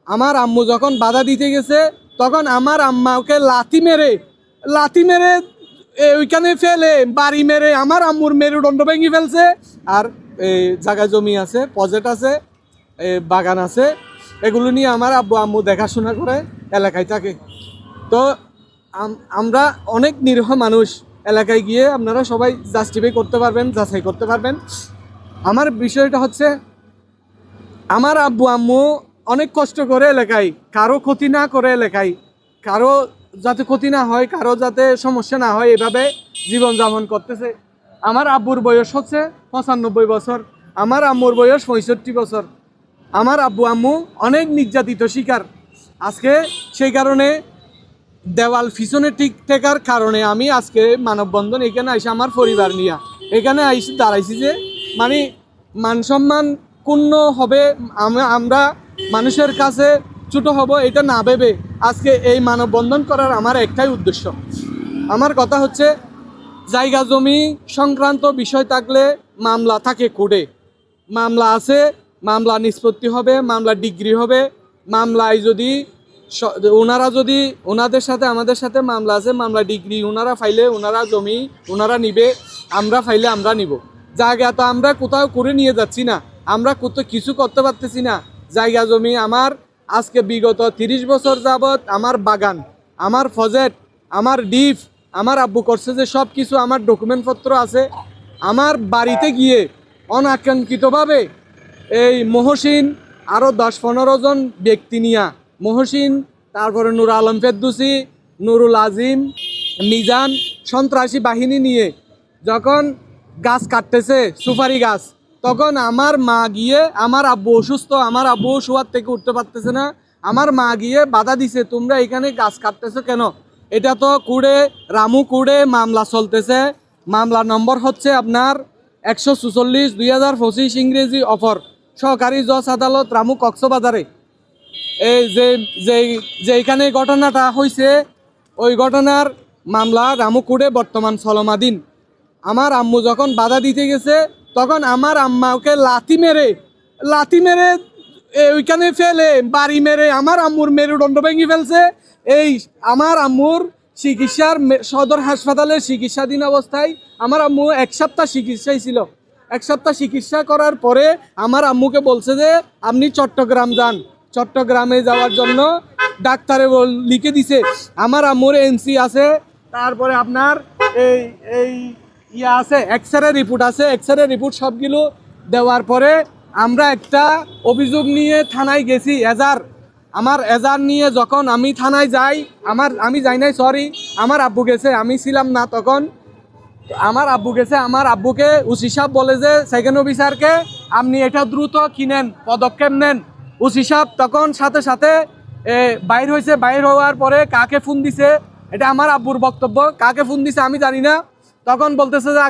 আমার আম্মু যখন বাধা দিতে গেছে তখন আমার আম্মাকে লাথি মেরে ওইখানে ফেলে বাড়ি মেরে আমার আম্মুর মেরুদণ্ড ভেঙে ফেলছে। আর এই জায়গা জমি আছে, প্রজেক্ট আছে, বাগান আছে, এগুলো নিয়ে আমার আব্বু আম্মু দেখাশোনা করে এলাকায় থাকে। তো আমরা অনেক নিরীহ মানুষ, এলাকায় গিয়ে আপনারা সবাই জাস্টিফাই করতে পারবেন, যাচাই করতে পারবেন। আমার বিষয়টা হচ্ছে আমার আব্বু আম্মু অনেক কষ্ট করে এলাকায়, কারো ক্ষতি না করে এলাকায়, কারো যাতে ক্ষতি না হয়, কারো যাতে সমস্যা না হয়, এভাবে জীবনযাপন করতেছে। আমার আব্বুর বয়স হচ্ছে 95 বছর, আমার আম্মুর বয়স 65 বছর। আমার আব্বু আম্মু অনেক নির্যাতিত শিকার। আজকে সেই কারণে দেওয়াল পিছনে ঠিক থাকার কারণে আমি আজকে মানববন্ধন এখানে আইসি আমার পরিবার নিয়ে এখানে আইসি দাঁড়াইছি যে মানে মান সম্মান ক্ষুণ্ণ হবে, আমরা মানুষের কাছে ছোট হব এটা না ভেবে আজকে এই মানববন্ধন করার আমার একটাই উদ্দেশ্য। আমার কথা হচ্ছে জায়গা জমি সংক্রান্ত বিষয় থাকলে মামলা থাকে কোর্টে, মামলা আছে, মামলা নিষ্পত্তি হবে, মামলা ডিগ্রি হবে। মামলায় যদি ওনারা যদি ওনাদের সাথে আমাদের সাথে মামলা আছে, মামলা ডিগ্রি ওনারা ফাইলে ওনারা জমি ওনারা নিবে, আমরা ফাইলে আমরা নিব। জায়গা তো আমরা কোথাও করে নিয়ে যাচ্ছি না, আমরা কোথাও কিছু করতে পারতেছি না। জায়গা জমি আমার আজকে বিগত 30 বছর যাবৎ আমার বাগান, আমার প্রজেক্ট, আমার ডিপ আমার আব্বু করছে যে সব কিছু আমার ডকুমেন্টপত্র আছে। আমার বাড়িতে গিয়ে অনাকাঙ্ক্ষিতভাবে এই মহসিন আরও 10-15 জন ব্যক্তি নিয়া, মহসিন, তারপরে নুর আলম ফেরদৌসি, নুরুল আজিম, মিজান, সন্ত্রাসী বাহিনী নিয়ে যখন গাছ কাটতেছে সুপারি গাছ, তখন আমার মা গিয়ে, আমার আব্বু অসুস্থ, আমার আব্বু শোয়ার থেকে উঠতে পারতেছে না, আমার মা গিয়ে বাধা দিছে, তোমরা এখানে গাছ কাটতেছো কেন? এটা তো কুড়ে রামু কুড়ে মামলা চলতেছে। মামলা নম্বর হচ্ছে আপনার 146/2025 ইংরেজি অফর, সহকারী জজ আদালত রামু কক্সবাজারে। এই যেইখানে ঘটনাটা হয়েছে ওই ঘটনার মামলা রামু কুড়ে বর্তমান চলমাধীন। আমার আম্মু যখন বাধা দিতে গেছে তখন আমার আম্মাকে লাথি মেরে ওইখানে ফেলে বাড়ি মেরে আমার আম্মুর মেরুদণ্ড ভেঙে ফেলছে। এই আমার আম্মুর চিকিৎসার সদর হাসপাতালে চিকিৎসাধীন অবস্থায় আমার আম্মু 1 সপ্তাহ চিকিৎসায় ছিল। 1 সপ্তাহ চিকিৎসা করার পরে আমার আম্মুকে বলছে যে আপনি চট্টগ্রাম যান। চট্টগ্রামে যাওয়ার জন্য ডাক্তারে লিখে দিছে। আমার আম্মুর এনসি আছে, তারপরে আপনার এই এই ইয়া আছে, এক্সরে রিপোর্ট আছে, এক্সরে রিপোর্ট সবগুলো দেওয়ার পরে আমরা একটা অভিযোগ নিয়ে থানায় গেছি। আমার এজার নিয়ে যখন আমি থানায় যাই, আমি যাই নাই, সরি, আমার আব্বু গেছে, আমি ছিলাম না তখন। আমার আব্বু গেছে, আমার আব্বুকে ওসি সাহেব বলে যে সেকেন্ড অফিসারকে আপনি এটা দ্রুত কিনেন, পদক্ষেপ নেন। ওসি সাহেব তখন সাথে সাথে বাইর হয়েছে। বাইর হওয়ার পরে কাকে ফোন দিছে, এটা আমার আব্বুর বক্তব্য, কাকে ফোন দিছে আমি জানি না। তখন বলতেছে যে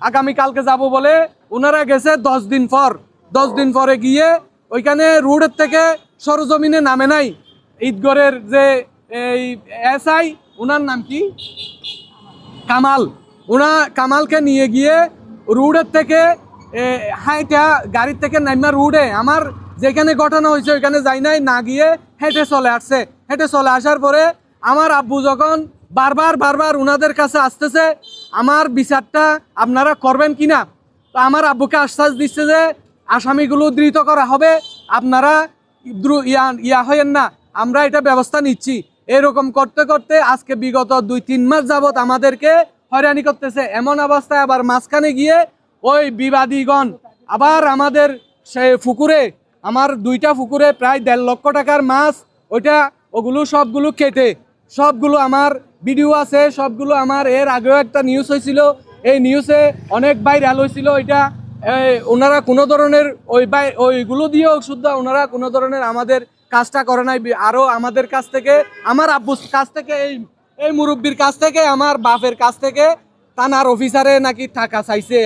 আগামীকালকে যাব বলে ওনারা গেছে 10 দিন পর। 10 দিন পরে গিয়ে ওইখানে রোডের থেকে সরজমিনে নামে নাই। ঈদগড়ের যে এই এসআই, ওনার নাম কি, কামালকে নিয়ে গিয়ে রোডের থেকে হাইটা গাড়ির থেকে নাইমা রোডে আমার যেখানে ঘটনা হয়েছে ওইখানে যাই নাই, না গিয়ে হেঁটে চলে আসছে। হেঁটে চলে আসার পরে আমার আব্বু যখন বারবার ওনাদের কাছে আসতেছে আমার বিচারটা আপনারা করবেন কিনা, তো আমার আব্বুকে আশ্বাস দিচ্ছে যে আসামিগুলো ধৃত করা হবে, আপনারা ইয়া হয়েন না, আমরা এটা ব্যবস্থা নিচ্ছি। এরকম করতে করতে আজকে বিগত 2-3 মাস যাবৎ আমাদেরকে হয়রানি করতেছে। এমন অবস্থায় আবার মাঝখানে গিয়ে ওই বিবাদীগণ আবার আমাদের সে পুকুরে, আমার 2টা পুকুরে প্রায় 1.5 লক্ষ টাকার মাছ, ওগুলো সবগুলো কেটে, সবগুলো আমার ভিডিও আছে, সবগুলো আমার এর আগেও একটা নিউজ হয়েছিল, এই নিউজে অনেক ভাইরাল হয়েছিল। এটা ওনারা কোনো ধরনের ওইগুলো দিয়েও শুদ্ধ ওনারা কোনো ধরনের আমাদের কাজটা করে নাই। আরও আমাদের কাছ থেকে, আমার আব্বুর কাছ থেকে, এই মুরব্বীর কাছ থেকে, আমার বাপের কাছ থেকে থানার অফিসারে নাকি টাকা চাইছে।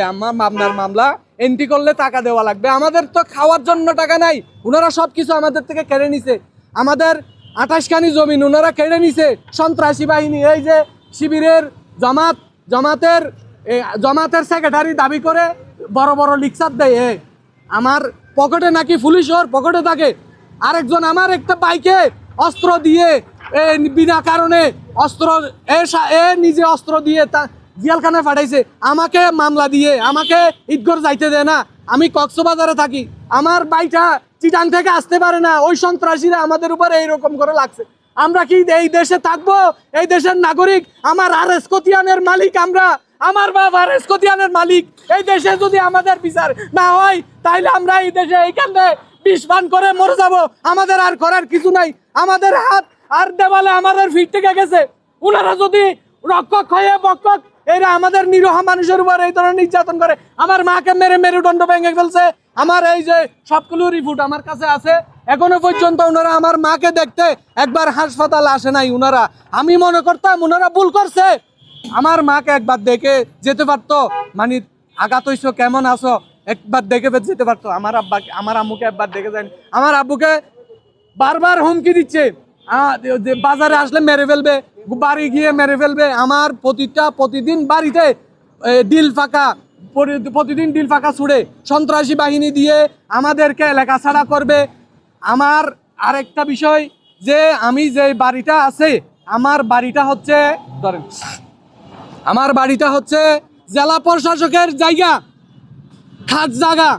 আপনার মামলা এন্ট্রি করলে টাকা দেওয়া লাগবে। আমাদের তো খাওয়ার জন্য টাকা নাই, ওনারা সব কিছু আমাদের থেকে কেড়ে নিছে। আমাদের 28 খানি জমিন ওনারা কেড়ে নিছে সন্ত্রাসী বাহিনী। এই যে শিবিরের জমাতের সেক্রেটারি দাবি করে বড় বড় লিকচার দেয়। আমার পকেটে নাকি পুলিশ ওর পকেটে থাকে, আরেকজন আমার একটা বাইকে অস্ত্র দিয়ে বিনা কারণে অস্ত্র নিজে অস্ত্র দিয়ে তা জেলখানায় পাঠাইছে, আমাকে মামলা দিয়ে আমাকে ঈদগড় যাইতে দেয় না। আমি কক্সবাজারে থাকি, আমার বাইটা চিটাং থেকে আসতে পারে না। ওই সন্ত্রাসীরা আমাদের উপর এইরকম করে লাগছে। আমরা কি এই দেশে থাকবো? এই দেশের নাগরিক, আমার আর এস কতিয়ানের মালিক আমরা, আমার বাপ আর এস কতিয়ানের মালিক। এই দেশে যদি আমাদের বিচার না হয় তাইলে আমরা এই দেশে এইখানে বিষ পান করে মরে যাব। আমাদের আর করার কিছু নাই। আমাদের হাত আর দেওয়ালে আমাদের ফিট থেকে গেছে। ওনারা যদি রক্ষক হয়ে বক্ষক এরা আমাদের নিরীহ মানুষের উপর এই ধরনের নির্যাতন করে। আমার মাকে মেরে মেরুদণ্ড ভেঙে ফেলছে। আমার এই যে সবগুলো রিপোর্ট আমার কাছে আছে। এখনো পর্যন্ত ওনারা আমার মাকে দেখতে একবার হাসপাতালে আসে নাই ওনারা। আমি মনে করতাম ওনারা ভুল করছে, আমার মাকে একবার দেখে যেতে পারতো, মানে আঘাত হইছো, কেমন আছো, একবার দেখে যেতে পারতো। আমার আব্বাকে, আমার আম্মুকে একবার দেখে যান। আমার আব্বুকে বারবার হুমকি দিচ্ছে, বাজারে আসলে মেরে ফেলবে, বাড়ি গিয়ে মেরে ফেলবে। আমার প্রতিদিন বাড়িতে ডিল ফাঁকা, প্রতিদিন ডিল ফাঁকা ছুড়ে সন্ত্রাসী বাহিনী দিয়ে আমাদেরকে এলাকা ছাড়া করবে। আমার আরেকটা বিষয় যে আমি যে বাড়িটা আছে, আমার বাড়িটা হচ্ছে ধরেন, আমার বাড়িটা হচ্ছে জেলা প্রশাসকের জায়গা, খাস জায়গা।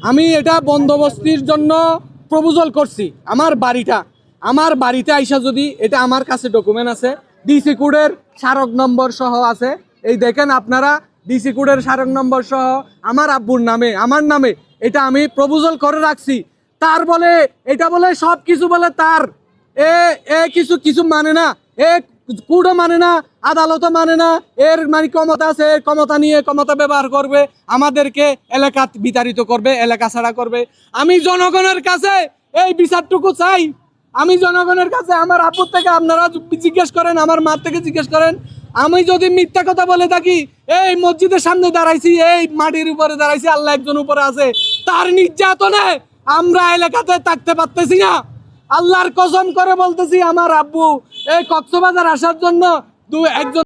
আমি এটা বন্দোবস্তির জন্য প্রপোজাল করছি। আমার বাড়িতে আইসা যদি এটা, আমার কাছে ডকুমেন্ট আছে, ডিসি কোডের স্মারক নম্বর সহ আছে। এই দেখেন আপনারা, ডিসি কোডের স্মারক নম্বর সহ আমার আব্বুর নামে, আমার নামে এটা আমি প্রপোজাল করে রাখছি। তার বলে এটা বলে সব কিছু বলে তার, কিছু মানে না, কোডও মানে না, আদালতও মানে না। এর মানে ক্ষমতা আছে, ক্ষমতা নিয়ে ক্ষমতা ব্যবহার করবে, আমাদেরকে এলাকা বিতাড়িত করবে, এলাকা ছাড়া করবে। আমি জনগণের কাছে এই বিচারটুকু চাই। আমি জনগণের কাছে, আমার আব্বুর থেকে আপনারা জিজ্ঞেস করেন, আমার মার থেকে জিজ্ঞেস করেন, আমি যদি মিথ্যা কথা বলে থাকি, এই মসজিদের সামনে দাঁড়াইছি, এই মাটির উপরে দাঁড়াইছি, আল্লাহ একজন উপরে আছে, তার নির্যাতনে আমরা এলাকাতে থাকতে পারতেছি না। আল্লাহর কসম করে বলতেছি, আমার আব্বু এই কক্সবাজার আসার জন্য একজন